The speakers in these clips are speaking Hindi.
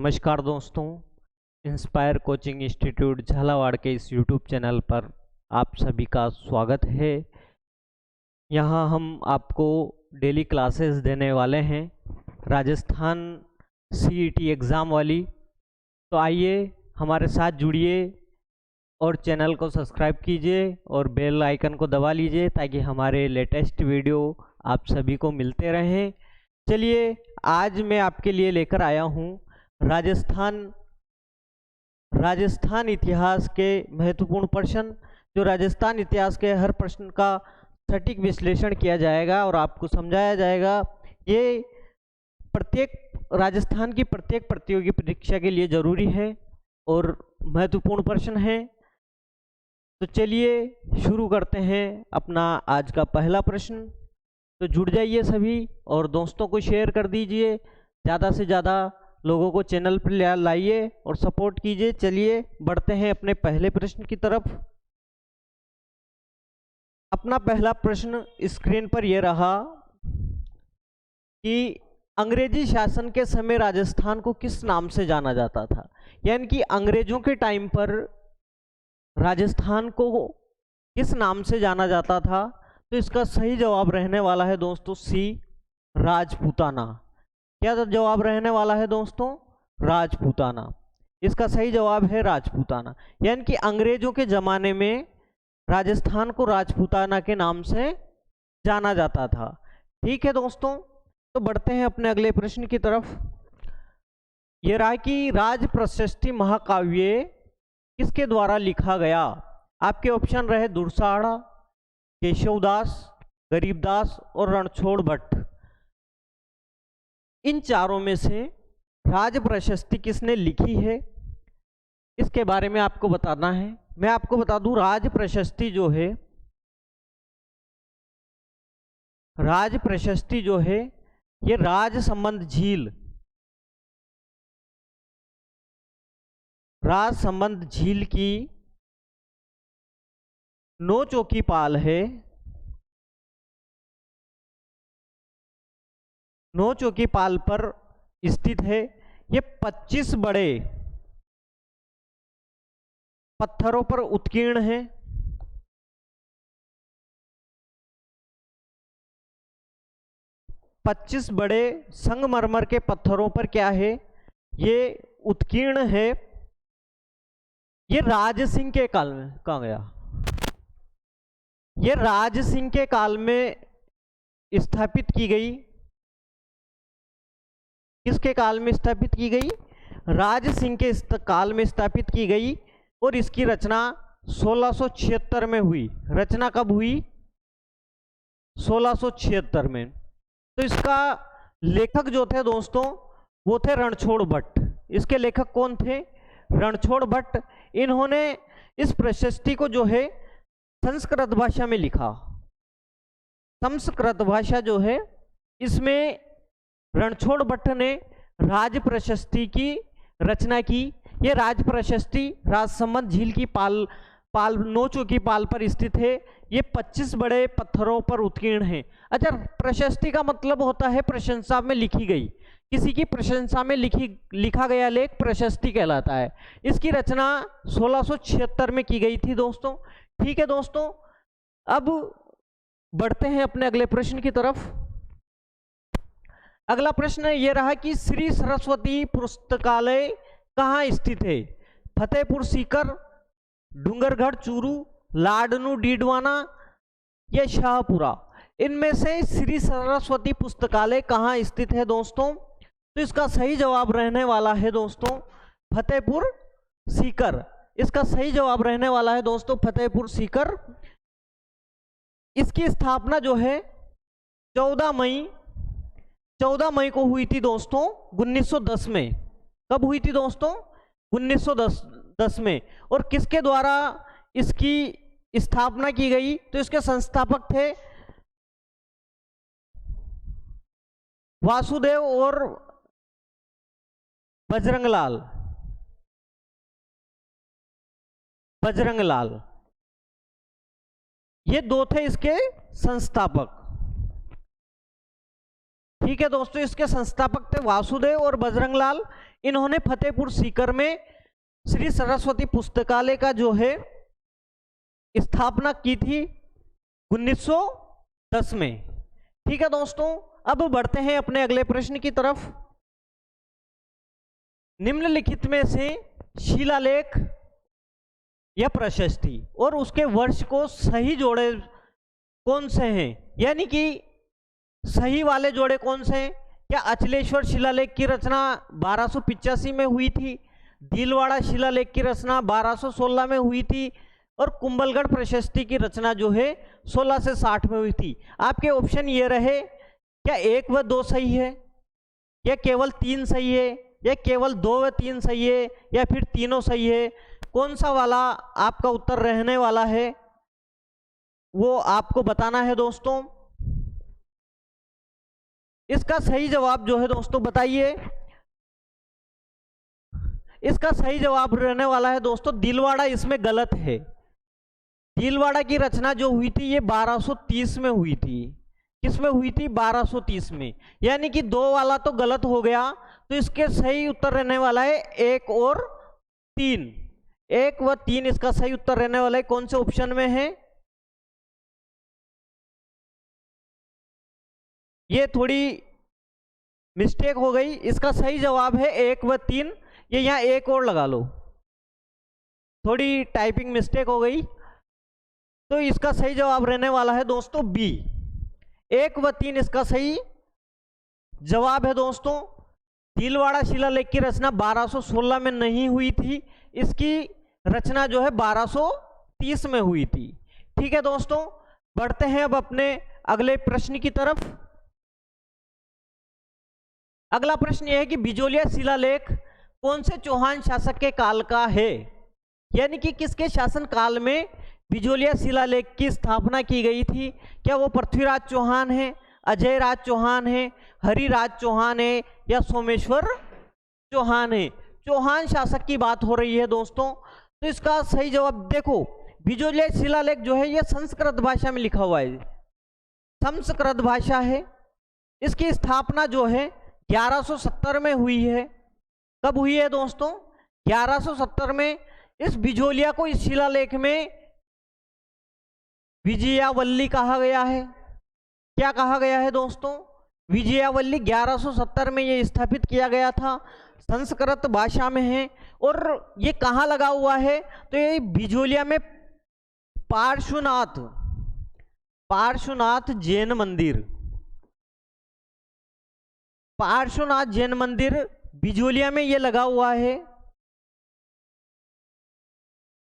नमस्कार दोस्तों, इंस्पायर कोचिंग इंस्टीट्यूट झालावाड़ के इस यूट्यूब चैनल पर आप सभी का स्वागत है। यहाँ हम आपको डेली क्लासेस देने वाले हैं राजस्थान सीईटी एग्ज़ाम वाली। तो आइए हमारे साथ जुड़िए और चैनल को सब्सक्राइब कीजिए और बेल आइकन को दबा लीजिए ताकि हमारे लेटेस्ट वीडियो आप सभी को मिलते रहें। चलिए, आज मैं आपके लिए लेकर आया हूँ राजस्थान इतिहास के महत्वपूर्ण प्रश्न। जो राजस्थान इतिहास के हर प्रश्न का सटीक विश्लेषण किया जाएगा और आपको समझाया जाएगा। ये राजस्थान की प्रत्येक प्रतियोगी परीक्षा के लिए जरूरी है और महत्वपूर्ण प्रश्न है। तो चलिए शुरू करते हैं अपना आज का पहला प्रश्न। तो जुड़ जाइए सभी और दोस्तों को शेयर कर दीजिए, ज़्यादा से ज़्यादा लोगों को चैनल पर लाइए और सपोर्ट कीजिए। चलिए बढ़ते हैं अपने पहले प्रश्न की तरफ। अपना पहला प्रश्न स्क्रीन पर यह रहा कि अंग्रेजी शासन के समय राजस्थान को किस नाम से जाना जाता था। यानी कि अंग्रेजों के टाइम पर राजस्थान को किस नाम से जाना जाता था। तो इसका सही जवाब रहने वाला है दोस्तों सी, राजपूताना। क्या जवाब रहने वाला है दोस्तों? राजपूताना। इसका सही जवाब है राजपूताना। यानी कि अंग्रेजों के ज़माने में राजस्थान को राजपूताना के नाम से जाना जाता था। ठीक है दोस्तों, तो बढ़ते हैं अपने अगले प्रश्न की तरफ। यह रहा कि राज प्रशस्ति महाकाव्य किसके द्वारा लिखा गया। आपके ऑप्शन रहे दुर्साड़ा, केशवदास, गरीबदास और रणछोड़ भट्ट। इन चारों में से राज प्रशस्ति किसने लिखी है, इसके बारे में आपको बताना है। मैं आपको बता दूं, राज प्रशस्ति जो है ये राजसमंद झील की नौ चौकी पाल है। नौ चौकी पाल पर स्थित है। ये 25 बड़े पत्थरों पर उत्कीर्ण है। पच्चीस बड़े संगमरमर के पत्थरों पर क्या है, ये उत्कीर्ण है। ये राज सिंह के काल में, कहाँ गया, ये राज सिंह के काल में स्थापित की गई। किसके काल में स्थापित की गई? राज सिंह के काल में स्थापित की गई और इसकी रचना 1676 में हुई। रचना कब हुई? 1676 में। तो इसका लेखक जो थे दोस्तों वो थे रणछोड़ भट्ट। इसके लेखक कौन थे? रणछोड़ भट्ट। इन्होंने इस प्रशस्ति को जो है संस्कृत भाषा में लिखा। संस्कृत भाषा जो है इसमें रणछोड़ भट्ट ने राज प्रशस्ति की रचना की। ये राज प्रशस्ति राजसमंद झील की पाल नौ चौकी पाल पर स्थित है। ये 25 बड़े पत्थरों पर उत्कीर्ण है। अच्छा, प्रशस्ति का मतलब होता है प्रशंसा में लिखी गई, किसी की प्रशंसा में लिखा गया लेख प्रशस्ति कहलाता है। इसकी रचना 1676 में की गई थी दोस्तों। ठीक है दोस्तों, अब बढ़ते हैं अपने अगले प्रश्न की तरफ। अगला प्रश्न ये रहा कि श्री सरस्वती पुस्तकालय कहाँ स्थित है। फतेहपुर सीकर, डूंगरगढ़ चूरू, लाडनू डीडवाना या शाहपुरा। इनमें से श्री सरस्वती पुस्तकालय कहाँ स्थित है दोस्तों? तो इसका सही जवाब रहने वाला है दोस्तों फतेहपुर सीकर। इसका सही जवाब रहने वाला है दोस्तों फतेहपुर सीकर। इसकी स्थापना जो है 14 मई को हुई थी दोस्तों 1910 में। कब हुई थी दोस्तों? 1910 में। और किसके द्वारा इसकी स्थापना की गई? तो इसके संस्थापक थे वासुदेव और बजरंगलाल। ये दो थे इसके संस्थापक। ठीक है दोस्तों, इसके संस्थापक थे वासुदेव और बजरंग लाल। इन्होंने फतेहपुर सीकर में श्री सरस्वती पुस्तकालय का जो है स्थापना की थी 1910 में। ठीक है दोस्तों, अब बढ़ते हैं अपने अगले प्रश्न की तरफ। निम्नलिखित में से शिलालेख या प्रशस्ति और उसके वर्ष को सही जोड़े कौन से हैं, यानी कि सही वाले जोड़े कौन से हैं? क्या अचलेश्वर शिलालेख की रचना 1285 में हुई थी, दिलवाड़ा शिलालेख की रचना 1216 में हुई थी, और कुंभलगढ़ प्रशस्ति की रचना जो है 16 से 60 में हुई थी। आपके ऑप्शन ये रहे, क्या 1 व 2 सही है, या केवल 3 सही है, या केवल 2 व 3 सही है, या फिर तीनों सही है? कौन सा वाला आपका उत्तर रहने वाला है वो आपको बताना है दोस्तों। इसका सही जवाब जो है दोस्तों बताइए। इसका सही जवाब रहने वाला है दोस्तों दिलवाड़ा, इसमें गलत है। दिलवाड़ा की रचना जो हुई थी ये 1230 में हुई थी। किसमें हुई थी? 1230 में, यानी कि 2 वाला तो गलत हो गया। तो इसके सही उत्तर रहने वाला है 1 और 3। 1 व 3 इसका सही उत्तर रहने वाला है। कौन से ऑप्शन में है? ये थोड़ी मिस्टेक हो गई। इसका सही जवाब है 1 व 3। ये यहाँ 1 और लगा लो, थोड़ी टाइपिंग मिस्टेक हो गई। तो इसका सही जवाब रहने वाला है दोस्तों बी, 1 व 3 इसका सही जवाब है दोस्तों। दिलवाड़ा शिलालेख की रचना 1216 में नहीं हुई थी, इसकी रचना जो है 1230 में हुई थी। ठीक है दोस्तों, बढ़ते हैं अब अपने अगले प्रश्न की तरफ। अगला प्रश्न यह है कि बिजोलिया शिलालेख कौन से चौहान शासक के काल का है, यानी कि किसके शासन काल में बिजोलिया शिलालेख की स्थापना की गई थी? क्या वो पृथ्वीराज चौहान है, अजय राज चौहान है, हरिराज चौहान है, या सोमेश्वर चौहान है? चौहान शासक की बात हो रही है दोस्तों। तो इसका सही जवाब देखो, बिजोलिया शिलालेख जो है ये संस्कृत भाषा में लिखा हुआ है, संस्कृत भाषा है। इसकी स्थापना जो है 1170 में हुई है। कब हुई है दोस्तों? 1170 में। इस बिजोलिया को इस शिलालेख में विजयावल्ली कहा गया है। क्या कहा गया है दोस्तों? विजयावल्ली। 1170 में ये स्थापित किया गया था, संस्कृत भाषा में है। और ये कहाँ लगा हुआ है? तो ये बिजोलिया में पार्श्वनाथ जैन मंदिर, पार्श्वनाथ जैन मंदिर बिजोलिया में ये लगा हुआ है।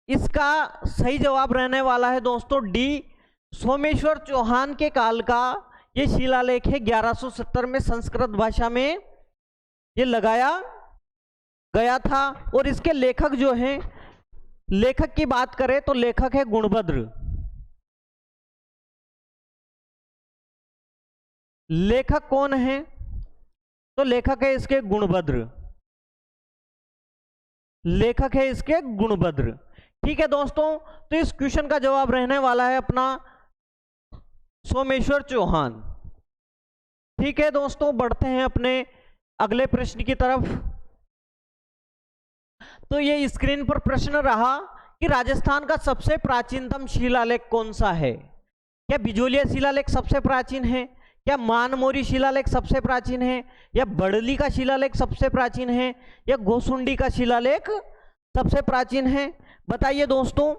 इसका सही जवाब रहने वाला है दोस्तों डी, सोमेश्वर चौहान के काल का ये शिलालेख है। 1170 में संस्कृत भाषा में ये लगाया गया था। और इसके लेखक जो हैं, लेखक की बात करें तो लेखक है गुणभद्र। लेखक कौन है? तो लेखक है इसके गुणभद्र, लेखक है इसके गुणभद्र। ठीक है दोस्तों, तो इस क्वेश्चन का जवाब रहने वाला है अपना सोमेश्वर चौहान। ठीक है दोस्तों, बढ़ते हैं अपने अगले प्रश्न की तरफ। तो ये स्क्रीन पर प्रश्न रहा कि राजस्थान का सबसे प्राचीनतम शिलालेख कौन सा है? क्या बिजोलिया शिलालेख सबसे प्राचीन है, क्या मानमोरी शिलालेख सबसे प्राचीन है, या बड़ली का शिलालेख सबसे प्राचीन है, या गोसुंडी का शिलालेख सबसे प्राचीन है? बताइए दोस्तों।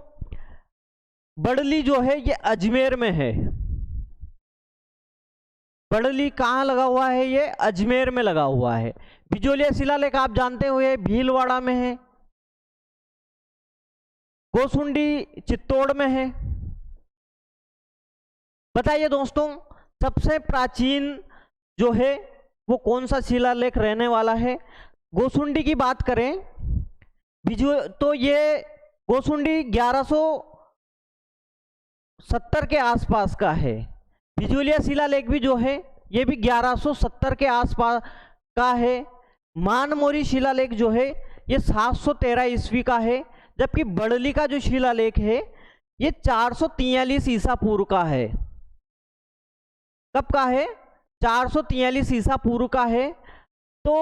बड़ली जो है ये अजमेर में है। बड़ली कहाँ लगा हुआ है? ये अजमेर में लगा हुआ है। बिजोलिया शिलालेख आप जानते हुए भीलवाड़ा में है। गोसुंडी चित्तौड़ में है। बताइए दोस्तों, सबसे प्राचीन जो है वो कौन सा शिलालेख रहने वाला है? गोसुंडी की बात करें तो ये गोसुंडी 1170 के आसपास का है। बिजोलिया शिलालेख भी जो है ये भी 1170 के आसपास का है। मानमोरी शिलालेख जो है ये 713 ईस्वी का है, जबकि बड़ली का जो शिलालेख है ये 443 ईसा पूर्व का है। कब का है? 443 ईसा पूर्व का है। तो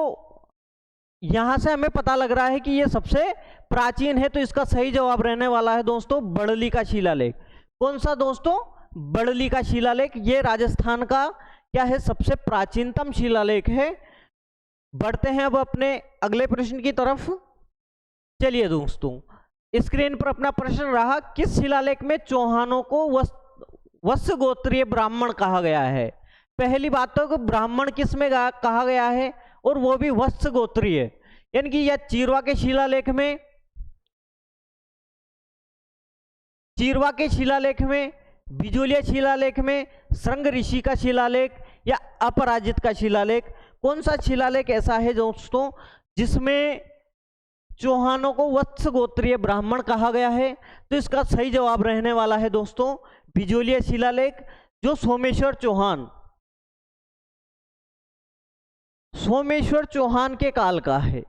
यहां से हमें पता लग रहा है कि ये सबसे प्राचीन है, तो इसका सही जवाब रहने वाला है दोस्तों बड़ली का शिलालेख। कौन सा दोस्तों? बड़ली का शिलालेख। ये राजस्थान का क्या है? सबसे प्राचीनतम शिलालेख है। बढ़ते हैं अब अपने अगले प्रश्न की तरफ। चलिए दोस्तों, स्क्रीन पर अपना प्रश्न रहा, किस शिलालेख में चौहानों को वत्स गोत्रीय ब्राह्मण कहा गया है? पहली बात तो ब्राह्मण किस में कहा गया है, और वो भी वत्स गोत्रीय, यानी कि यह चीरवा के शिलालेख में, बिजोलिया शिलालेख में, श्रृंग ऋषि का शिलालेख या अपराजित का शिलालेख, कौन सा शिलालेख ऐसा है दोस्तों जिसमें चौहानों को वत्स गोत्रीय ब्राह्मण कहा गया है? तो इसका सही जवाब रहने वाला है दोस्तों बिजोलिया शिलालेख, जो सोमेश्वर चौहान के काल का है।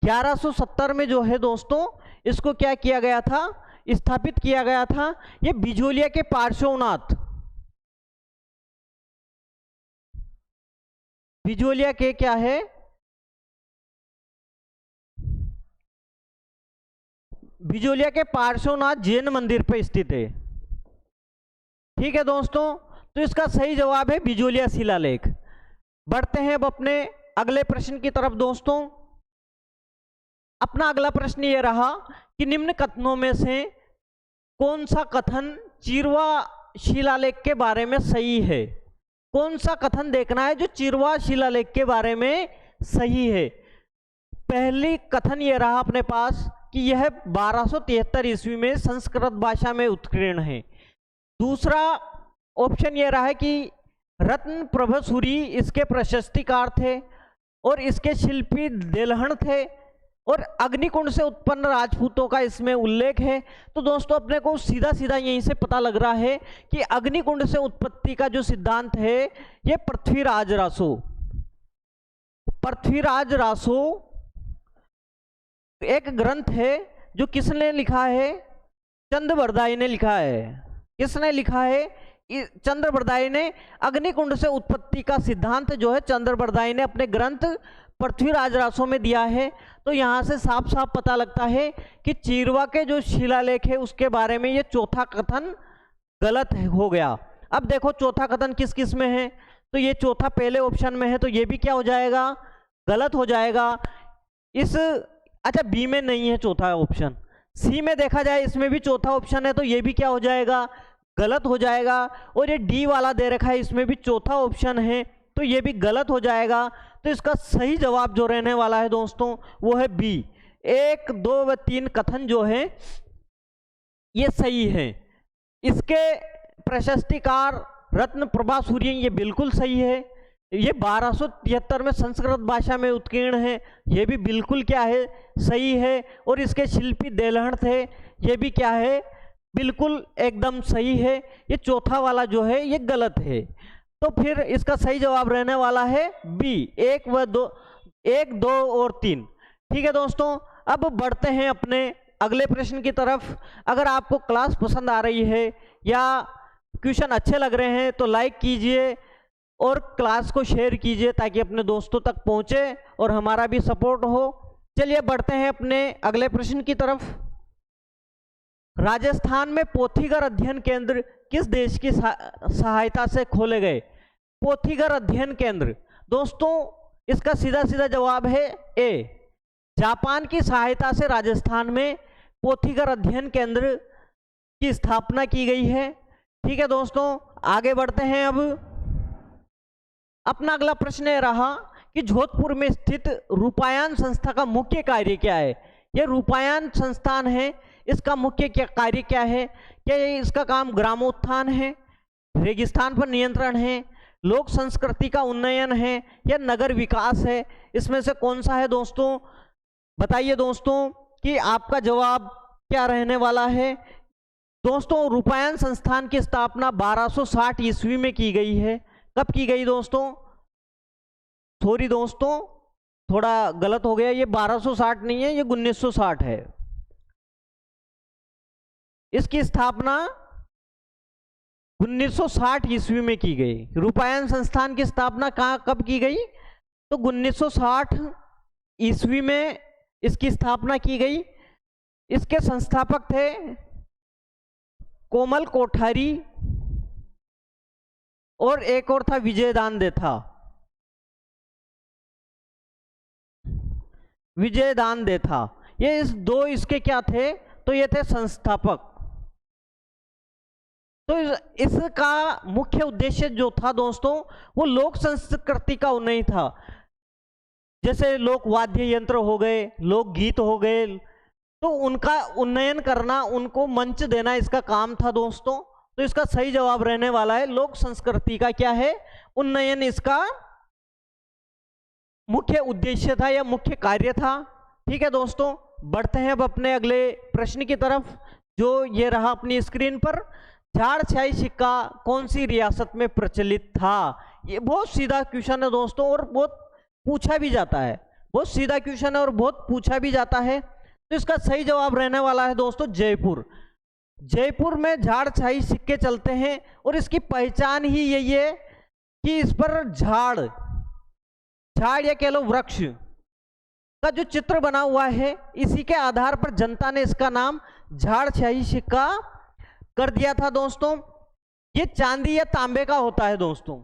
1170 में जो है दोस्तों इसको क्या किया गया था? स्थापित किया गया था। ये बिजोलिया के पार्श्वनाथ, बिजोलिया के क्या है? बिजोलिया के पार्श्वनाथ जैन मंदिर पर स्थित है। ठीक है दोस्तों, तो इसका सही जवाब है बिजोलिया शिलालेख। बढ़ते हैं अब अपने अगले प्रश्न की तरफ दोस्तों। अपना अगला प्रश्न ये रहा कि निम्न कथनों में से कौन सा कथन चीरवा शिलालेख के बारे में सही है? कौन सा कथन देखना है जो चीरवा शिलालेख के बारे में सही है। पहली कथन ये रहा अपने पास कि यह 1273 ईस्वी में संस्कृत भाषा में उत्कीर्ण है। दूसरा ऑप्शन ये रहा है कि रत्न प्रभसूरी इसके प्रशस्तिकार थे और इसके शिल्पी देलहण थे, और अग्निकुंड से उत्पन्न राजपूतों का इसमें उल्लेख है। तो दोस्तों अपने को सीधा सीधा यहीं से पता लग रहा है कि अग्निकुंड से उत्पत्ति का जो सिद्धांत है ये पृथ्वीराज रासो एक ग्रंथ है जो किसने लिखा है? चंद्रबरदाई ने लिखा है। किसने लिखा है? चंद्रबरदाई ने। अग्निकुंड से उत्पत्ति का सिद्धांत जो है चंद्रबरदाई ने अपने ग्रंथ पृथ्वीराज रासो में दिया है। तो यहाँ से साफ साफ पता लगता है कि चीरवा के जो शिलालेख है उसके बारे में ये चौथा कथन गलत हो गया। अब देखो चौथा कथन किस किस में है, तो ये चौथा पहले ऑप्शन में है, तो ये भी क्या हो जाएगा? गलत हो जाएगा। अच्छा बी में नहीं है चौथा ऑप्शन, सी में देखा जाए इसमें भी चौथा ऑप्शन है, तो ये भी क्या हो जाएगा? गलत हो जाएगा। और ये डी वाला दे रखा है, इसमें भी चौथा ऑप्शन है, तो ये भी गलत हो जाएगा। तो इसका सही जवाब जो रहने वाला है दोस्तों वो है बी। 1, 2 व 3 कथन जो है ये सही है। इसके प्रशस्तिकार रत्न प्रभा सूर्य ये बिल्कुल सही है। ये 1273 में संस्कृत भाषा में उत्कीर्ण है, ये भी बिल्कुल क्या है? सही है। और इसके शिल्पी देलहण थे, ये भी क्या है? बिल्कुल एकदम सही है। ये चौथा वाला जो है ये गलत है। तो फिर इसका सही जवाब रहने वाला है बी, 1, 2 और 3। ठीक है दोस्तों, अब बढ़ते हैं अपने अगले प्रश्न की तरफ। अगर आपको क्लास पसंद आ रही है या क्वेश्चन अच्छे लग रहे हैं तो लाइक कीजिए और क्लास को शेयर कीजिए ताकि अपने दोस्तों तक पहुंचे और हमारा भी सपोर्ट हो। चलिए बढ़ते हैं अपने अगले प्रश्न की तरफ। राजस्थान में पोथीगर अध्ययन केंद्र किस देश की सहायता से खोले गए? पोथीगर अध्ययन केंद्र दोस्तों इसका सीधा सीधा जवाब है ए, जापान की सहायता से राजस्थान में पोथीगर अध्ययन केंद्र की स्थापना की गई है। ठीक है दोस्तों, आगे बढ़ते हैं। अब अपना अगला प्रश्न यह रहा कि जोधपुर में स्थित रूपायन संस्था का मुख्य कार्य क्या है? यह रूपायन संस्थान है, इसका मुख्य कार्य क्या है? क्या इसका काम ग्रामोत्थान है, रेगिस्तान पर नियंत्रण है, लोक संस्कृति का उन्नयन है या नगर विकास है? इसमें से कौन सा है दोस्तों? बताइए दोस्तों कि आपका जवाब क्या रहने वाला है। दोस्तों रूपायन संस्थान की स्थापना 1260 ईस्वी में की गई है। कब की गई दोस्तों? सॉरी दोस्तों थोड़ा गलत हो गया, ये 1260 नहीं है, ये 1960 है। इसकी स्थापना 1960 ईस्वी में की गई। रूपायन संस्थान की स्थापना कब की गई? तो 1960 ईस्वी में इसकी स्थापना की गई। इसके संस्थापक थे कोमल कोठारी और एक और था विजयदान देथा। विजयदान देथा, ये इस दो इसके क्या थे? तो ये थे संस्थापक। तो इसका मुख्य उद्देश्य जो था दोस्तों, वो लोक संस्कृति का नहीं था। जैसे लोक वाद्य यंत्र हो गए, लोक गीत हो गए, तो उनका उन्नयन करना, उनको मंच देना इसका काम था दोस्तों। तो इसका सही जवाब रहने वाला है लोक संस्कृति का क्या है? उन्नयन इसका मुख्य उद्देश्य था या मुख्य कार्य था। ठीक है दोस्तों, बढ़ते हैं अब अपने अगले प्रश्न की तरफ, जो ये रहा अपनी स्क्रीन पर। झाड़छाई सिक्का कौन सी रियासत में प्रचलित था? ये बहुत सीधा क्वेश्चन है दोस्तों, और बहुत पूछा भी जाता है। बहुत सीधा क्वेश्चन है और बहुत पूछा भी जाता है। तो इसका सही जवाब रहने वाला है दोस्तों जयपुर। जयपुर में झाड़छाई सिक्के चलते हैं, और इसकी पहचान ही यही है कि इस पर झाड़ या कह लो वृक्ष का जो चित्र बना हुआ है, इसी के आधार पर जनता ने इसका नाम झाड़छाई सिक्का कर दिया था दोस्तों। ये चांदी या तांबे का होता है दोस्तों।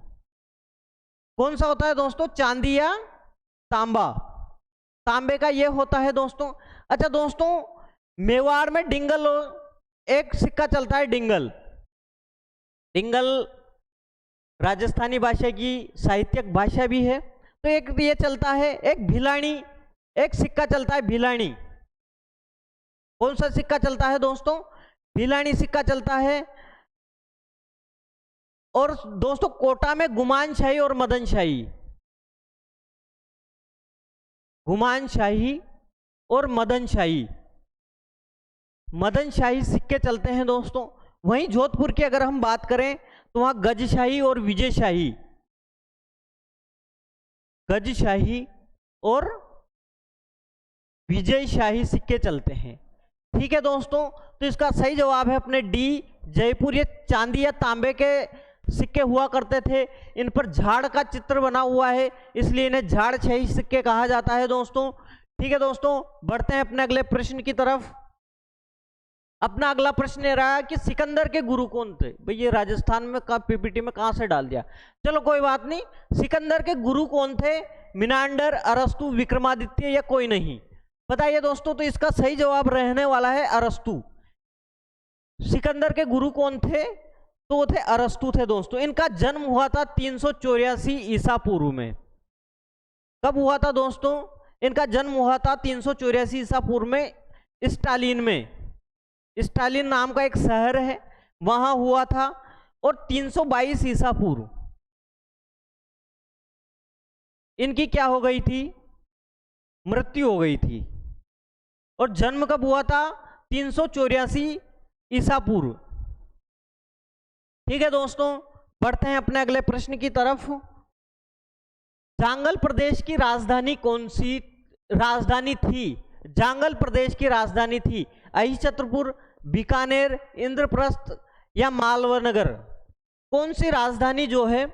कौन सा होता है दोस्तों? चांदी या तांबा। तांबे का ये होता है दोस्तों। अच्छा दोस्तों, मेवाड़ में डिंगल एक सिक्का चलता है, डिंगल। डिंगल राजस्थानी भाषा की साहित्यिक भाषा भी है। तो एक ये चलता है, एक भिलानी, एक सिक्का चलता है भिलानी। कौन सा सिक्का चलता है दोस्तों? भिलानी सिक्का चलता है। और दोस्तों कोटा में गुमानशाही और मदनशाही, गुमानशाही और मदनशाही, मदनशाही सिक्के चलते हैं दोस्तों। वहीं जोधपुर की अगर हम बात करें तो वहां गजशाही और विजयशाही, गजशाही और विजयशाही सिक्के चलते हैं। ठीक है दोस्तों, तो इसका सही जवाब है अपने डी, जयपुर। ये चांदी या तांबे के सिक्के हुआ करते थे, इन पर झाड़ का चित्र बना हुआ है, इसलिए इन्हें झाड़छाई सिक्के कहा जाता है दोस्तों। ठीक है दोस्तों, बढ़ते हैं अपने अगले प्रश्न की तरफ। अपना अगला प्रश्न ये रहा कि सिकंदर के गुरु कौन थे? भाई ये राजस्थान में का पीपीटी में कहां से डाल दिया, चलो कोई बात नहीं। सिकंदर के गुरु कौन थे? मिनांडर, अरस्तु, विक्रमादित्य या कोई नहीं? बताइए दोस्तों। तो इसका सही जवाब रहने वाला है अरस्तु। सिकंदर के गुरु कौन थे? तो वो थे अरस्तु थे दोस्तों। इनका जन्म हुआ था 384 ईसा पूर्व में। कब हुआ था दोस्तों? इनका जन्म हुआ था 384 ईसा पूर्व में, स्टालिन में। स्टालिन नाम का एक शहर है, वहां हुआ था। और 322 ईसा पूर्व इनकी क्या हो गई थी? मृत्यु हो गई थी। और जन्म कब हुआ था? 384 ईसा पूर्व। ठीक है दोस्तों, बढ़ते हैं अपने अगले प्रश्न की तरफ। जांगल प्रदेश की राजधानी कौन सी राजधानी थी? जांगल प्रदेश की राजधानी थी अहिछत्रपुर, बीकानेर, इंद्रप्रस्थ या मालवनगर? कौन सी राजधानी जो है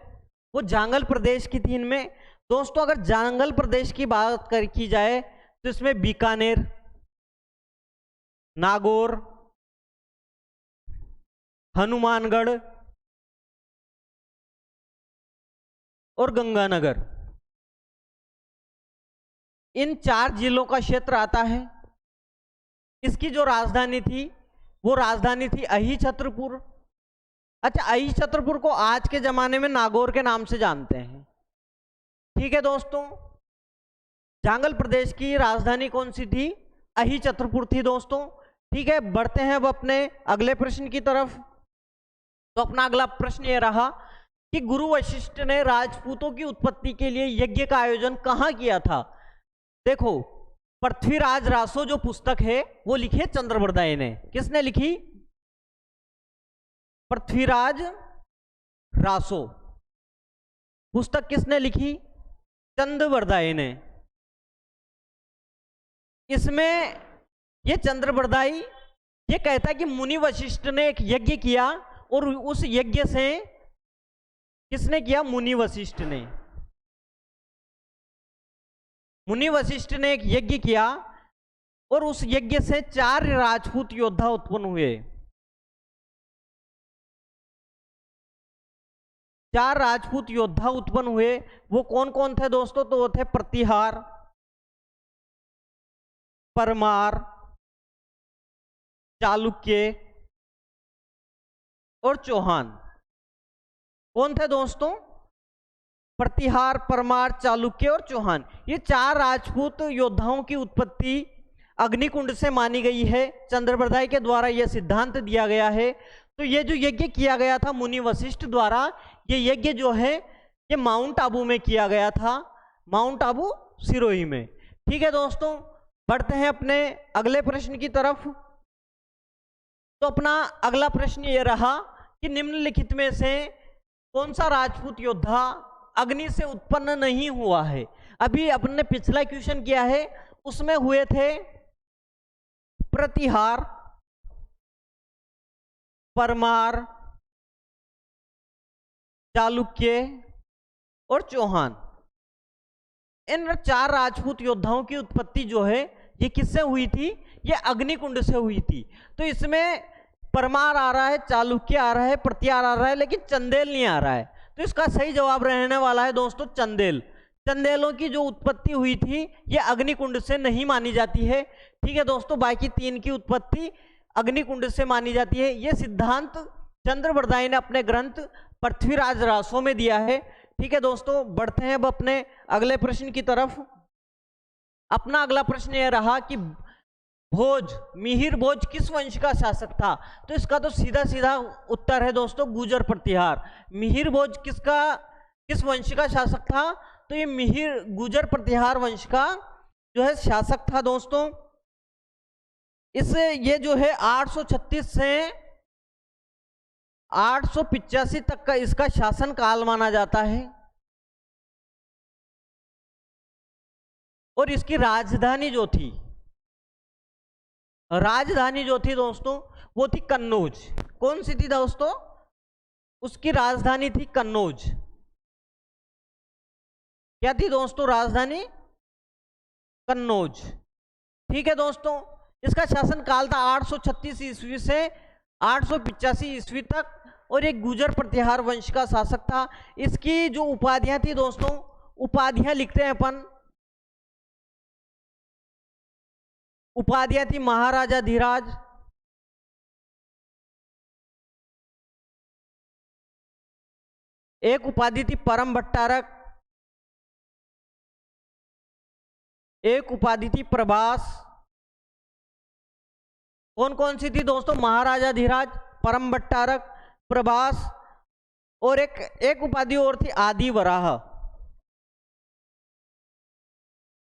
वो जांगल प्रदेश की थी इनमें? दोस्तों अगर जांगल प्रदेश की बात की जाए तो इसमें बीकानेर, नागौर, हनुमानगढ़ और गंगानगर, इन 4 जिलों का क्षेत्र आता है। इसकी जो राजधानी थी वो राजधानी थी अहिछत्रपुर। अच्छा, अहिछत्रपुर को आज के जमाने में नागौर के नाम से जानते हैं। ठीक है दोस्तों, जांगल प्रदेश की राजधानी कौन सी थी? अहिछत्रपुर थी दोस्तों। ठीक है, बढ़ते हैं अब अपने अगले प्रश्न की तरफ। तो अपना अगला प्रश्न ये रहा कि गुरु वशिष्ठ ने राजपूतों की उत्पत्ति के लिए यज्ञ का आयोजन कहां किया था? देखो, पृथ्वीराज रासो जो पुस्तक है वो लिखी है चंद्रवरदाई ने। किसने लिखी? पृथ्वीराज रासो। पुस्तक किसने लिखी? चंद्रवरदाई ने। इसमें ये चंद्रवरदाई ये कहता है कि मुनि वशिष्ठ ने एक यज्ञ किया और उस यज्ञ से किसने किया? मुनि वशिष्ठ ने। मुनि वशिष्ठ ने एक यज्ञ किया और उस यज्ञ से 4 राजपूत योद्धा उत्पन्न हुए। 4 राजपूत योद्धा उत्पन्न हुए। वो कौन कौन थे दोस्तों? तो वो थे प्रतिहार, परमार, चालुक्य और चौहान। कौन थे दोस्तों? प्रतिहार, परमार, चालुक्य और चौहान। ये 4 राजपूत योद्धाओं की उत्पत्ति अग्निकुंड से मानी गई है। चंद्रबरदाई के द्वारा यह सिद्धांत दिया गया है। तो ये जो यज्ञ किया गया था मुनि वशिष्ठ द्वारा, ये यज्ञ जो है ये माउंट आबू में किया गया था, माउंट आबू सिरोही में। ठीक है दोस्तों, बढ़ते हैं अपने अगले प्रश्न की तरफ। तो अपना अगला प्रश्न ये रहा कि निम्नलिखित में से कौन सा राजपूत योद्धा अग्नि से उत्पन्न नहीं हुआ है? अभी अपन ने पिछला क्वेश्चन किया है, उसमें हुए थे प्रतिहार, परमार, चालुक्य और चौहान। इन 4 राजपूत योद्धाओं की उत्पत्ति जो है ये किससे हुई थी? ये अग्निकुंड से हुई थी। तो इसमें परमार आ रहा है, चालुक्य आ रहा है, प्रतिहार आ रहा है, लेकिन चंदेल नहीं आ रहा है। तो इसका सही जवाब रहने वाला है दोस्तों चंदेल। चंदेलों की जो उत्पत्ति हुई थी ये अग्निकुंड से नहीं मानी जाती है। ठीक है दोस्तों, बाकी 3 की उत्पत्ति अग्निकुंड से मानी जाती है। ये सिद्धांत चंद्रबरदाई ने अपने ग्रंथ पृथ्वीराज रासों में दिया है। ठीक है दोस्तों, बढ़ते हैं अब अपने अगले प्रश्न की तरफ। अपना अगला प्रश्न यह रहा कि भोज, मिहिर भोज किस वंश का शासक था? तो इसका तो सीधा सीधा उत्तर है दोस्तों गुजर प्रतिहार। मिहिर भोज किस वंश का शासक था? तो ये मिहिर गुजर प्रतिहार वंश का जो है शासक था दोस्तों। इससे ये जो है 836 से 885 तक का इसका शासन काल माना जाता है। और इसकी राजधानी जो थी दोस्तों वो थी कन्नौज। कौन सी थी दोस्तों? उसकी राजधानी थी कन्नौज। क्या थी दोस्तों राजधानी? कन्नौज। ठीक है दोस्तों, इसका शासन काल था 836 ईस्वी से 885 ईस्वी तक और एक गुजर प्रतिहार वंश का शासक था। इसकी जो उपाधियां थी दोस्तों, उपाधियां लिखते हैं अपन। उपाधियां थी महाराजा धीराज, एक उपाधि थी परम भट्टारक, एक उपाधि थी प्रभास। कौन कौन सी थी दोस्तों? महाराजा धीराज, परम भट्टारक, प्रभास और एक उपाधि और थी आदि वराह।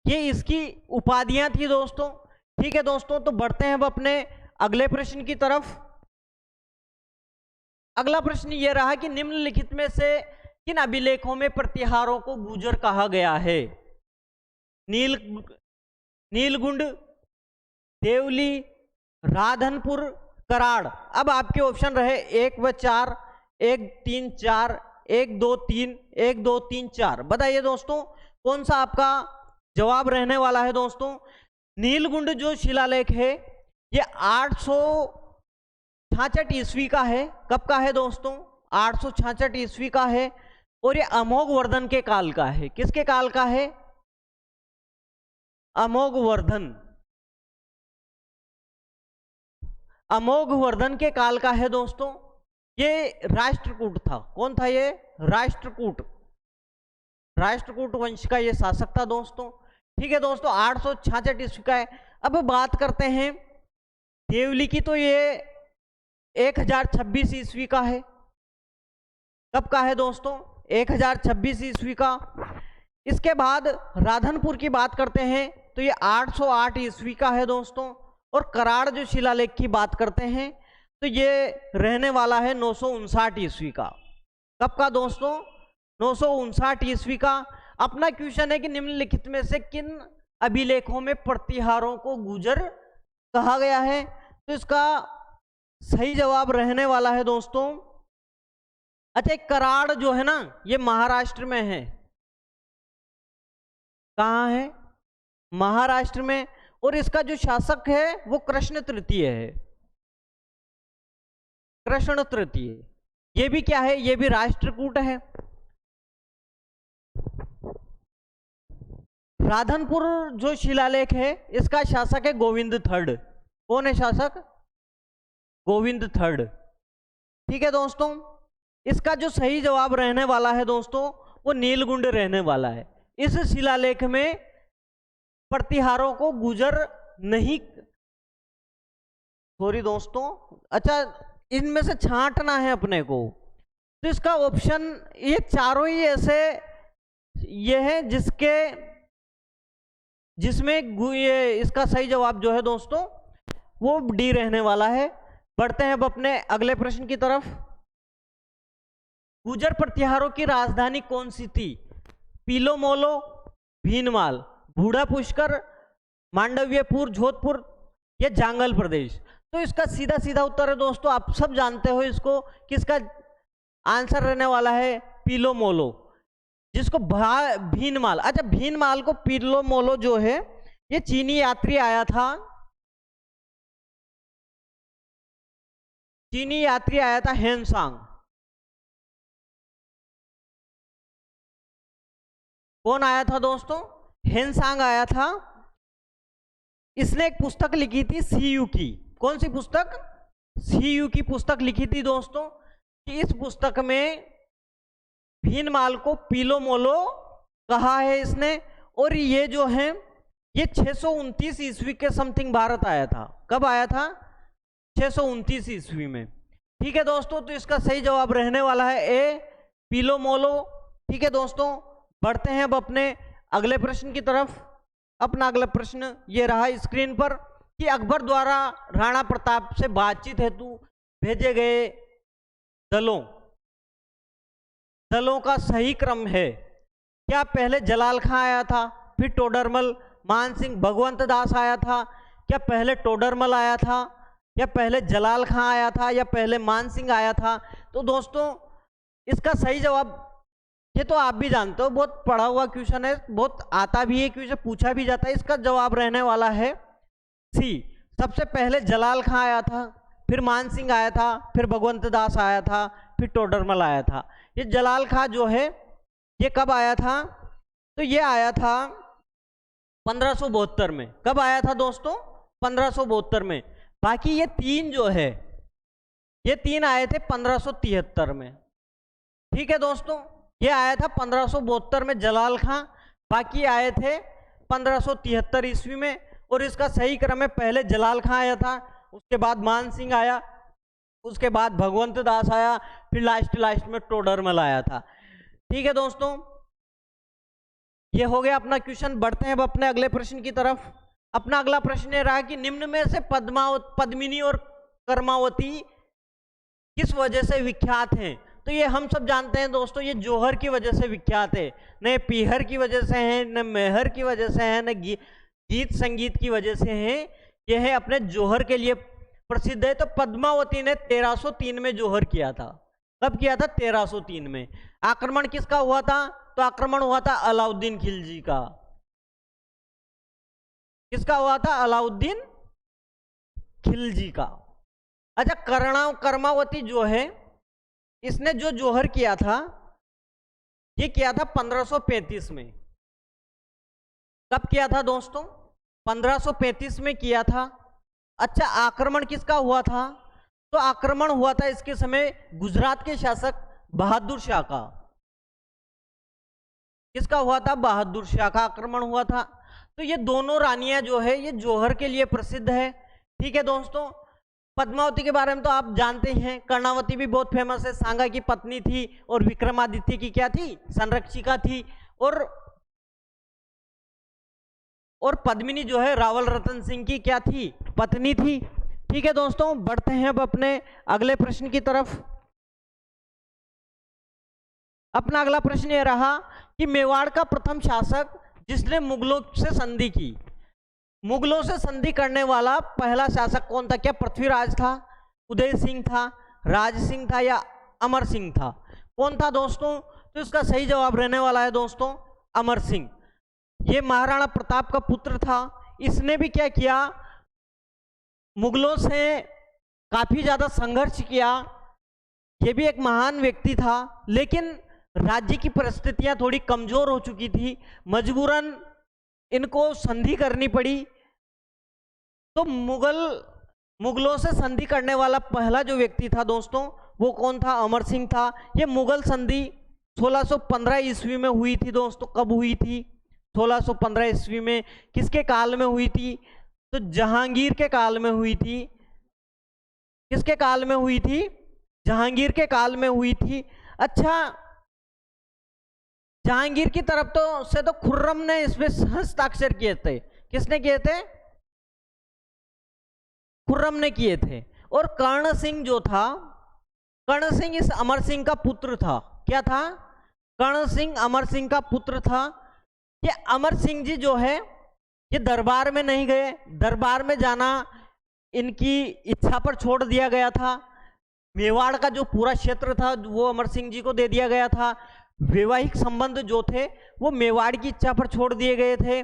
ये इसकी उपाधियां थी दोस्तों। ठीक है दोस्तों, तो बढ़ते हैं अब अपने अगले प्रश्न की तरफ। अगला प्रश्न यह रहा कि निम्नलिखित में से किन अभिलेखों में प्रतिहारों को गुजर कहा गया है? नीलगुंड, देवली, राधनपुर, कराड़। अब आपके ऑप्शन रहे 1 व 4, 1 3 4, 1 2 3, 1 2 3 4। बताइए दोस्तों कौन सा आपका जवाब रहने वाला है दोस्तों? नीलगुंड जो शिलालेख है ये 866 ईस्वी का है। कब का है दोस्तों? 866 ईस्वी का है और ये अमोघवर्धन के काल का है। किसके काल का है? अमोघवर्धन के काल का है दोस्तों। ये राष्ट्रकूट था। कौन था ये? राष्ट्रकूट वंश का ये शासक था दोस्तों। ठीक है दोस्तों, 866 ईस्वी का है। अब बात करते हैं देवली की, तो ये 1026 ईस्वी का है। कब का है दोस्तों? 1026 ईस्वी का। इसके बाद राधनपुर की बात करते हैं तो ये 808 ईस्वी का है दोस्तों। और कराड़ जो शिलालेख की बात करते हैं तो ये रहने वाला है 959 ईस्वी का। कब का दोस्तों? 959 ईस्वी का। अपना क्वेश्चन है कि निम्नलिखित में से किन अभिलेखों में प्रतिहारों को गुजर कहा गया है? तो इसका सही जवाब रहने वाला है दोस्तों, अच्छा कराड़ जो है ना ये महाराष्ट्र में है। कहाँ है? महाराष्ट्र में। और इसका जो शासक है वो कृष्ण तृतीय है। कृष्ण तृतीय ये भी क्या है? ये भी राष्ट्रकूट है। राधनपुर जो शिलालेख है इसका शासक है गोविंद थर्ड। कौन है शासक? गोविंद थर्ड। ठीक है दोस्तों, इसका जो सही जवाब रहने वाला है दोस्तों वो नीलगुंड रहने वाला है। इस शिलालेख में प्रतिहारों को गुजर नहीं, सॉरी दोस्तों, अच्छा इनमें से छांटना है अपने को, तो इसका ऑप्शन ये चारों ही ऐसे ये है जिसमें ये इसका सही जवाब जो है दोस्तों वो डी रहने वाला है। बढ़ते हैं अब अपने अगले प्रश्न की तरफ। गुजर प्रतिहारों की राजधानी कौन सी थी? पीलोमोलो, भीनमाल, बूढ़ा पुष्कर, मांडव्यपुर, जोधपुर या जांगल प्रदेश? तो इसका सीधा सीधा उत्तर है दोस्तों, आप सब जानते हो इसको, किसका आंसर रहने वाला है? पीलोमोलो, जिसको भीनमाल। अच्छा भीनमाल को पीलोमोलो जो है ये चीनी यात्री आया था, चीनी यात्री आया था हेनसांग। कौन आया था दोस्तों? हेनसांग आया था। इसने एक पुस्तक लिखी थी सीयू की। कौन सी पुस्तक? सीयू की पुस्तक लिखी थी दोस्तों, कि इस पुस्तक में भीनमाल को पीलोमोलो कहा है इसने। और ये जो है ये 629 ईस्वी के समथिंग भारत आया था। कब आया था? 629 ईस्वी में। ठीक है दोस्तों, तो इसका सही जवाब रहने वाला है ए, पीलोमोलो। ठीक है दोस्तों, बढ़ते हैं अब अपने अगले प्रश्न की तरफ। अपना अगला प्रश्न ये रहा स्क्रीन पर कि अकबर द्वारा राणा प्रताप से बातचीत हेतु भेजे गए दलों का सही क्रम है क्या? पहले जलाल खां आया था, फिर टोडरमल, मान सिंह, भगवंत दास आया था? क्या पहले टोडरमल आया था, या पहले जलाल खां आया था, या पहले मान सिंह आया था? तो दोस्तों इसका सही जवाब ये तो आप भी जानते हो, बहुत पढ़ा हुआ क्वेश्चन है, बहुत आता भी है, क्वेश्चन पूछा भी जाता है। इसका जवाब रहने वाला है सी, सबसे पहले जलाल खां आया था, फिर मान सिंह आया था, फिर भगवंत दास आया था, फिर टोडरमल आया था। ये जलाल खां जो है ये कब आया था? तो ये आया था 1572 में। कब आया था दोस्तों? 1572 में। बाकी ये तीन जो है ये तीन आए थे 1573 में। ठीक है दोस्तों, ये आया था 1572 में जलाल खां, बाकी आए थे 1573 ईस्वी में। और इसका सही क्रम है, पहले जलाल खां आया था, उसके बाद मान सिंह आया, उसके बाद भगवंत दास आया, फिर लास्ट में टोडरमल आया था। ठीक है दोस्तों, ये हो गया अपना क्वेश्चन। बढ़ते हैं अब अपने अगले प्रश्न की तरफ। अपना अगला प्रश्न ये रहा कि निम्न में से पद्मिनी और कर्मावती किस वजह से विख्यात हैं? तो ये हम सब जानते हैं दोस्तों, ये जौहर की वजह से विख्यात है, न पीहर की वजह से है, न मेहर की वजह से है, न गीत संगीत की वजह से है। ये है अपने जौहर के लिए प्रसिद्ध है। तो पद्मावती ने 1303 में जौहर किया था। कब किया था? 1303 में। आक्रमण किसका हुआ था? तो आक्रमण हुआ था अलाउद्दीन खिलजी का। किसका हुआ था? अलाउद्दीन खिलजी का। अच्छा कर्मावती जो है इसने जो जौहर किया था ये किया था 1535 में। कब किया था दोस्तों? 1535 में किया था। अच्छा आक्रमण किसका हुआ था? तो आक्रमण हुआ था इसके समय गुजरात के शासक बहादुर शाह का। किसका हुआ था? बहादुर शाह का आक्रमण हुआ था। तो ये दोनों रानियां जो है ये जौहर के लिए प्रसिद्ध है। ठीक है दोस्तों, पद्मावती के बारे में तो आप जानते हैं, कर्णावती भी बहुत फेमस है, सांगा की पत्नी थी और विक्रमादित्य की क्या थी? संरक्षिका थी। और पद्मिनी जो है रावल रतन सिंह की क्या थी? पत्नी थी। ठीक है दोस्तों, बढ़ते हैं अब अपने अगले प्रश्न की तरफ। अपना अगला प्रश्न यह रहा कि मेवाड़ का प्रथम शासक जिसने मुगलों से संधि की, मुगलों से संधि करने वाला पहला शासक कौन था? क्या पृथ्वीराज था, उदय सिंह था, राज सिंह था या अमर सिंह था? कौन था दोस्तों? तो इसका सही जवाब रहने वाला है दोस्तों अमर सिंह। ये महाराणा प्रताप का पुत्र था। इसने भी क्या किया, मुगलों से काफी ज्यादा संघर्ष किया। ये भी एक महान व्यक्ति था, लेकिन राज्य की परिस्थितियां थोड़ी कमजोर हो चुकी थी, मजबूरन इनको संधि करनी पड़ी। तो मुगलों से संधि करने वाला पहला जो व्यक्ति था दोस्तों वो कौन था? अमर सिंह था। ये मुगल संधि 1615 ईस्वी में हुई थी दोस्तों। कब हुई थी? 1615 ईस्वी में। किसके काल में हुई थी? तो जहांगीर के काल में हुई थी। किसके काल में हुई थी? जहांगीर के काल में हुई थी। अच्छा, जहांगीर की तरफ से तो खुर्रम ने इसमें हस्ताक्षर किए थे। किसने किए थे? खुर्रम ने किए थे। और कर्ण सिंह जो था, कर्ण सिंह इस अमर सिंह का पुत्र था। क्या था? कर्ण सिंह अमर सिंह का पुत्र था। ये अमर सिंह जी जो है ये दरबार में नहीं गए। दरबार में जाना इनकी इच्छा पर छोड़ दिया गया था। मेवाड़ का जो पूरा क्षेत्र था वो अमर सिंह जी को दे दिया गया था। वैवाहिक संबंध जो थे वो मेवाड़ की इच्छा पर छोड़ दिए गए थे।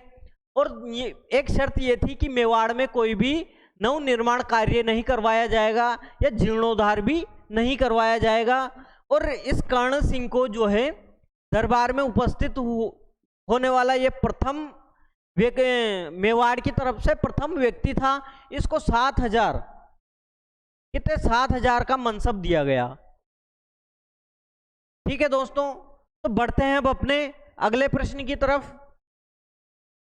और ये एक शर्त ये थी कि मेवाड़ में कोई भी नव निर्माण कार्य नहीं करवाया जाएगा या जीर्णोद्धार भी नहीं करवाया जाएगा। और इस कर्ण सिंह को जो है दरबार में उपस्थित होने वाला ये प्रथम मेवाड़ की तरफ से प्रथम व्यक्ति था। इसको 7,000 कितने 7,000 का मनसब दिया गया। ठीक है दोस्तों, तो बढ़ते हैं अब अपने अगले प्रश्न की तरफ।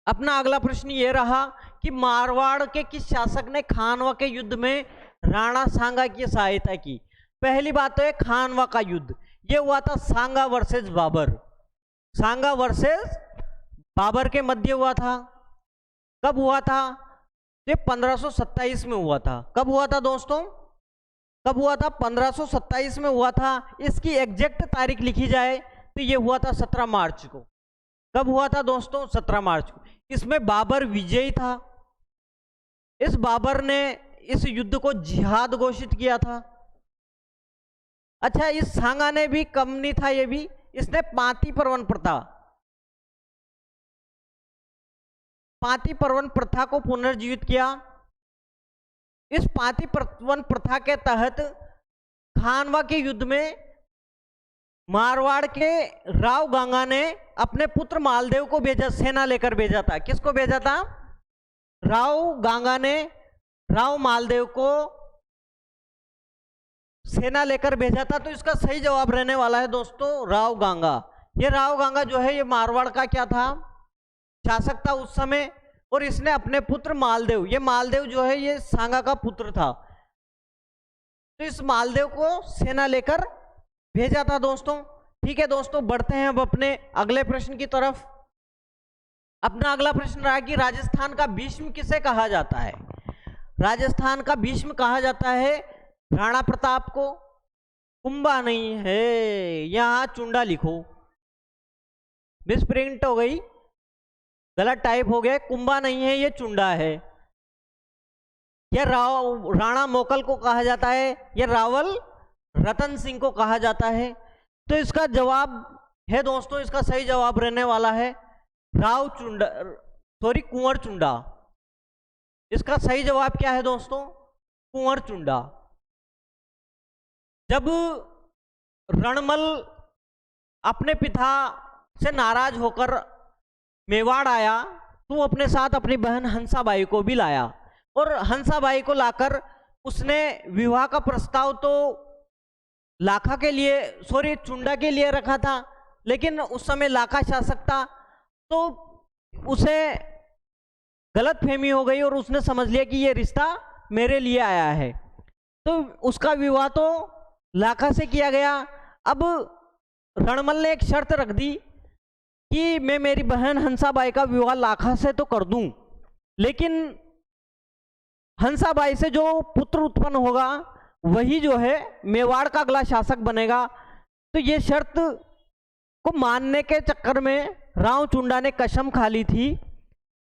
अपना अगला प्रश्न ये रहा कि मारवाड़ के किस शासक ने खानवा के युद्ध में राणा सांगा की सहायता की? पहली बात तो है खानवा का युद्ध, ये हुआ था सांगा वर्सेस बाबर। सांगा वर्सेस बाबर के मध्य हुआ था। कब हुआ था? ये 1527 में हुआ था। कब हुआ था दोस्तों? कब हुआ था? 1527 में हुआ था। इसकी एग्जैक्ट तारीख लिखी जाए तो ये हुआ था 17 मार्च को। कब हुआ था दोस्तों? 17 मार्च को। इसमें बाबर विजयी था। इस बाबर ने इस युद्ध को जिहाद घोषित किया था। अच्छा, इस सांगा ने भी कम नहीं था, ये भी इसने पांति पर्वन प्रथा को पुनर्जीवित किया। इस पांति पर्वन प्रथा के तहत खानवा के युद्ध में मारवाड़ के राव गांगा ने अपने पुत्र मालदेव को भेजा, सेना लेकर भेजा था। किसको भेजा था? राव गांगा ने राव मालदेव को सेना लेकर भेजा था। तो इसका सही जवाब रहने वाला है दोस्तों राव गांगा। ये राव गांगा जो है ये मारवाड़ का क्या था? शासक था उस समय। और इसने अपने पुत्र मालदेव, ये मालदेव जो है ये सांगा का पुत्र था, तो इस मालदेव को सेना लेकर भेजा था दोस्तों। ठीक है दोस्तों, बढ़ते हैं अब अपने अगले प्रश्न की तरफ। अपना अगला प्रश्न रहा कि राजस्थान का भीष्म किसे कहा जाता है? राजस्थान का भीष्म कहा जाता है राणा प्रताप को। कुंभा नहीं है, यहां चुंडा लिखो। मिसप्रिंट हो गई, गलत टाइप हो गया। कुंभा नहीं है, ये चुंडा है। यह राणा मोकल को कहा जाता है, यह रावल रतन सिंह को कहा जाता है। तो इसका जवाब है दोस्तों, इसका सही जवाब रहने वाला है कुंवर चुंडा। इसका सही जवाब क्या है दोस्तों? कुंवर चुंडा। जब रणमल अपने पिता से नाराज होकर मेवाड़ आया तो अपने साथ अपनी बहन हंसाबाई को भी लाया। और हंसाबाई को लाकर उसने विवाह का प्रस्ताव तो चुंडा के लिए रखा था, लेकिन उस समय लाखा शासक था तो उसे गलतफहमी हो गई और उसने समझ लिया कि ये रिश्ता मेरे लिए आया है। तो उसका विवाह तो लाखा से किया गया। अब रणमल ने एक शर्त रख दी कि मैं मेरी बहन हंसाबाई का विवाह लाखा से तो कर दूं, लेकिन हंसाबाई से जो पुत्र उत्पन्न होगा वही जो है मेवाड़ का अगला शासक बनेगा। तो ये शर्त को मानने के चक्कर में राव चुंडा ने कसम खा ली थी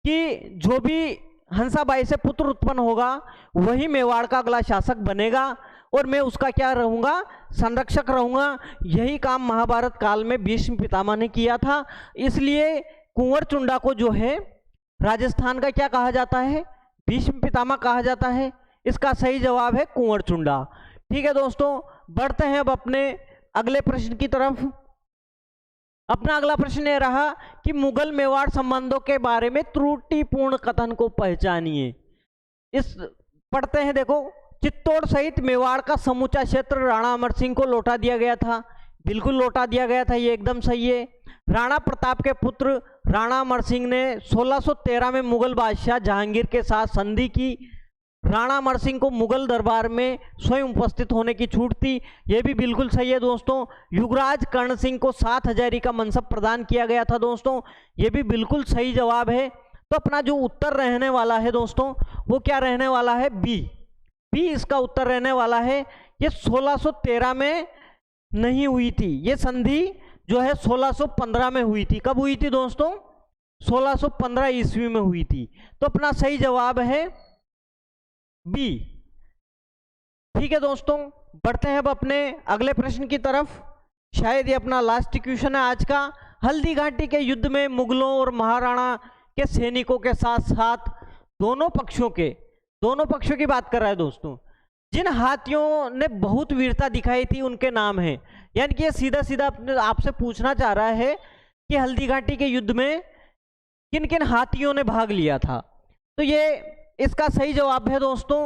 कि जो भी हंसाबाई से पुत्र उत्पन्न होगा वही मेवाड़ का अगला शासक बनेगा। और मैं उसका क्या रहूँगा, संरक्षक रहूँगा। यही काम महाभारत काल में भीष्म पितामह ने किया था। इसलिए कुंवर चुंडा को जो है राजस्थान का क्या कहा जाता है, भीष्म पितामह कहा जाता है। इसका सही जवाब है कुंवर चुंडा। ठीक है दोस्तों, बढ़ते हैं अब अपने अगले प्रश्न की तरफ। अपना अगला प्रश्न यह रहा कि मुगल मेवाड़ संबंधों के बारे में त्रुटिपूर्ण कथन को पहचानिए। इस पढ़ते हैं, देखो, चित्तौड़ सहित मेवाड़ का समूचा क्षेत्र राणा अमर सिंह को लौटा दिया गया था। बिल्कुल लौटा दिया गया था, ये एकदम सही है। राणा प्रताप के पुत्र राणा अमर सिंह ने 1613 में मुगल बादशाह जहांगीर के साथ संधि की। राणा अमर सिंह को मुगल दरबार में स्वयं उपस्थित होने की छूट थी, यह भी बिल्कुल सही है दोस्तों। युवराज कर्ण सिंह को 7 हजारी का मनसब प्रदान किया गया था दोस्तों, यह भी बिल्कुल सही जवाब है। तो अपना जो उत्तर रहने वाला है दोस्तों, वो क्या रहने वाला है, बी। बी इसका उत्तर रहने वाला है। ये 1613 में नहीं हुई थी, ये संधि जो है 1615 में हुई थी। कब हुई थी दोस्तों, 1615 ईस्वी में हुई थी। तो अपना सही जवाब है बी। ठीक है दोस्तों, बढ़ते हैं अब अपने अगले प्रश्न की तरफ। शायद ये अपना लास्ट क्वेश्चन है आज का। हल्दी घाटी के युद्ध में मुगलों और महाराणा के सैनिकों के साथ साथ दोनों पक्षों की बात कर रहा है दोस्तों। जिन हाथियों ने बहुत वीरता दिखाई थी उनके नाम हैं। यानी कि ये सीधा सीधा आपसे पूछना चाह रहा है कि हल्दी घाटी के युद्ध में किन किन हाथियों ने भाग लिया था। तो ये इसका सही जवाब है दोस्तों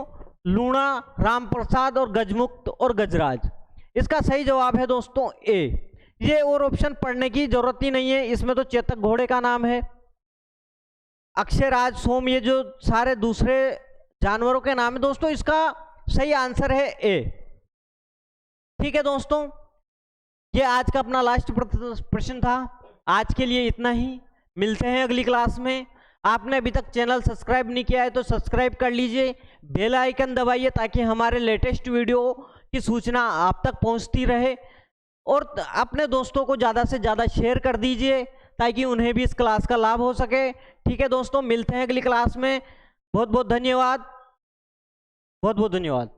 लूणा, रामप्रसाद और गजमुक्त और गजराज। इसका सही जवाब है दोस्तों ए। ये और ऑप्शन पढ़ने की जरूरत ही नहीं है, इसमें तो चेतक घोड़े का नाम है, अक्षयराज, सोम, ये जो सारे दूसरे जानवरों के नाम है दोस्तों। इसका सही आंसर है ए। ठीक है दोस्तों, ये आज का अपना लास्ट प्रश्न था। आज के लिए इतना ही, मिलते हैं अगली क्लास में। आपने अभी तक चैनल सब्सक्राइब नहीं किया है तो सब्सक्राइब कर लीजिए, बेल आइकन दबाइए ताकि हमारे लेटेस्ट वीडियो की सूचना आप तक पहुंचती रहे, और अपने दोस्तों को ज़्यादा से ज़्यादा शेयर कर दीजिए ताकि उन्हें भी इस क्लास का लाभ हो सके। ठीक है दोस्तों, मिलते हैं अगली क्लास में। बहुत बहुत धन्यवाद, बहुत बहुत धन्यवाद।